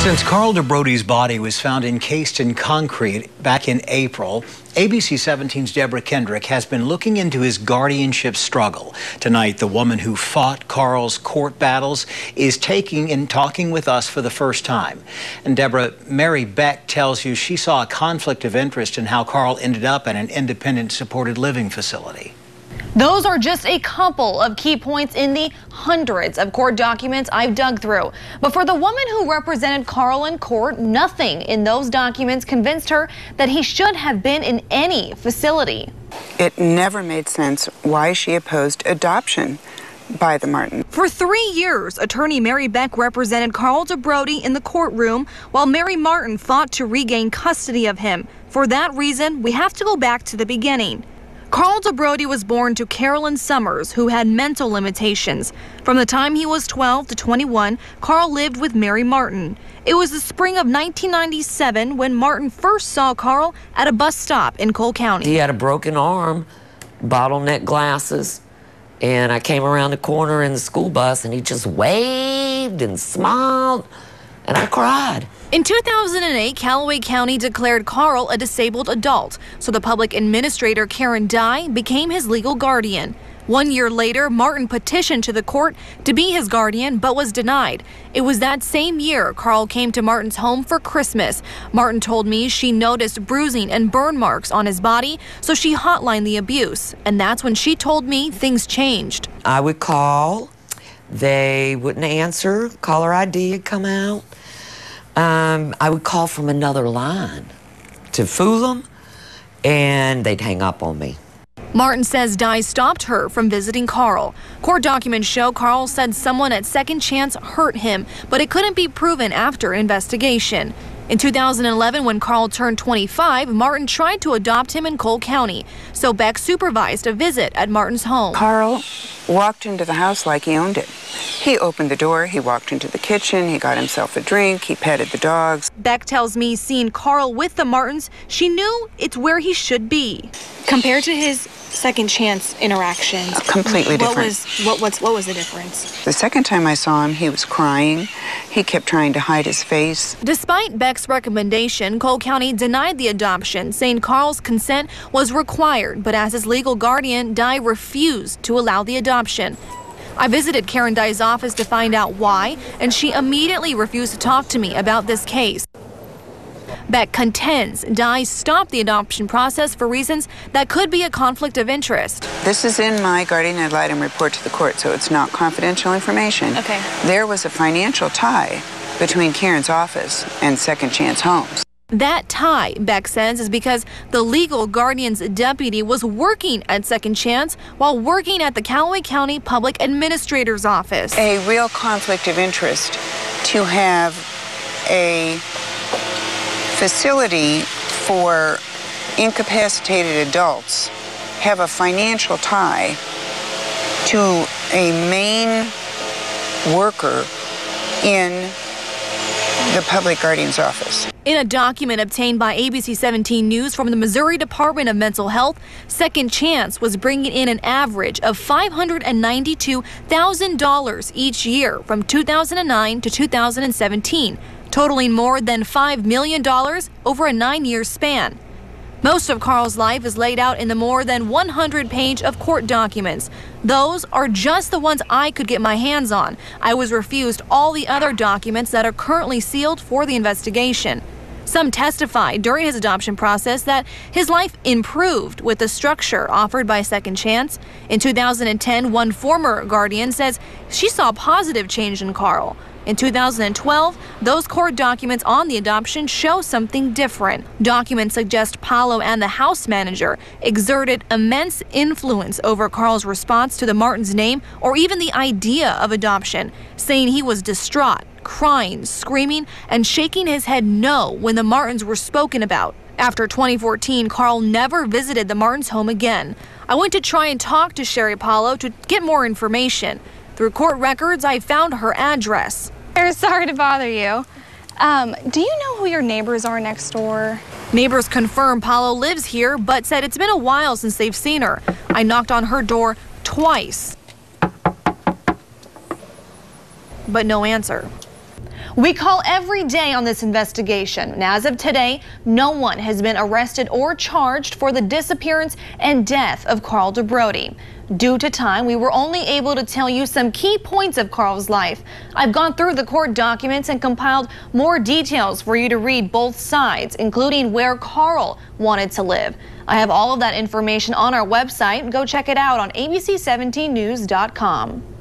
Since Carl DeBrodie's body was found encased in concrete back in April, ABC 17's Deborah Kendrick has been looking into his guardianship struggle. Tonight, the woman who fought Carl's court battles is talking with us for the first time. And Deborah, Mary Beck tells you she saw a conflict of interest in how Carl ended up at an independent supported living facility. Those are just a couple of key points in the hundreds of court documents I've dug through. But for the woman who represented Carl in court, nothing in those documents convinced her that he should have been in any facility. It never made sense why she opposed adoption by the Martins. For 3 years, attorney Mary Beck represented Carl DeBrodie in the courtroom while Mary Martin fought to regain custody of him. For that reason, we have to go back to the beginning. Carl DeBrodie was born to Carolyn Summers, who had mental limitations. From the time he was 12 to 21, Carl lived with Mary Martin. It was the spring of 1997 when Martin first saw Carl at a bus stop in Cole County. He had a broken arm, bottleneck glasses, and I came around the corner in the school bus and he just waved and smiled, and I cried. In 2008, Callaway County declared Carl a disabled adult, so the public administrator Karen Dye became his legal guardian. 1 year later, Martin petitioned to the court to be his guardian, but was denied. It was that same year Carl came to Martin's home for Christmas. Martin told me she noticed bruising and burn marks on his body, so she hotlined the abuse. And that's when she told me things changed. I would call, they wouldn't answer, caller ID had come out. I would call from another line to fool them, and they'd hang up on me. Martin says Dye stopped her from visiting Carl. Court documents show Carl said someone at Second Chance hurt him, but it couldn't be proven after investigation. In 2011, when Carl turned 25, Martin tried to adopt him in Cole County, so Beck supervised a visit at Martin's home. Carl walked into the house like he owned it. He opened the door, he walked into the kitchen, he got himself a drink, he petted the dogs. Beck tells me seeing Carl with the Martins, she knew it's where he should be. Compared to his Second Chance interactions, completely different. What was the difference? The second time I saw him, he was crying. He kept trying to hide his face. Despite Beck's recommendation, Cole County denied the adoption, saying Carl's consent was required, but as his legal guardian, Dye refused to allow the adoption. I visited Karen Dye's office to find out why, and she immediately refused to talk to me about this case. Beck contends Dye stopped the adoption process for reasons that could be a conflict of interest. This is in my guardian ad litem report to the court, so it's not confidential information. Okay. There was a financial tie between Karen's office and Second Chance Homes. That tie, Beck says, is because the legal guardian's deputy was working at Second Chance while working at the Callaway County Public Administrator's office. A real conflict of interest to have a facility for incapacitated adults have a financial tie to a main worker in the public guardian's office. In a document obtained by ABC 17 News from the Missouri Department of Mental Health, Second Chance was bringing in an average of $592,000 each year from 2009 to 2017, totaling more than $5 million over a 9-year span. Most of Carl's life is laid out in the more than 100-page of court documents. Those are just the ones I could get my hands on. I was refused all the other documents that are currently sealed for the investigation. Some testified during his adoption process that his life improved with the structure offered by Second Chance. In 2010, one former guardian says she saw positive change in Carl. In 2012, those court documents on the adoption show something different. Documents suggest Paulo and the house manager exerted immense influence over Carl's response to the Martins' name or even the idea of adoption, saying he was distraught, crying, screaming, and shaking his head no when the Martins were spoken about. After 2014, Carl never visited the Martins' home again. I went to try and talk to Sherry Paulo to get more information. Through court records, I found her address. Sorry to bother you. Do you know who your neighbors are next door? Neighbors confirm Paulo lives here, but said it's been a while since they've seen her. I knocked on her door twice, but no answer. We call every day on this investigation, and as of today, no one has been arrested or charged for the disappearance and death of Carl DeBrodie. Due to time, we were only able to tell you some key points of Carl's life. I've gone through the court documents and compiled more details for you to read both sides, including where Carl wanted to live. I have all of that information on our website. Go check it out on abc17news.com.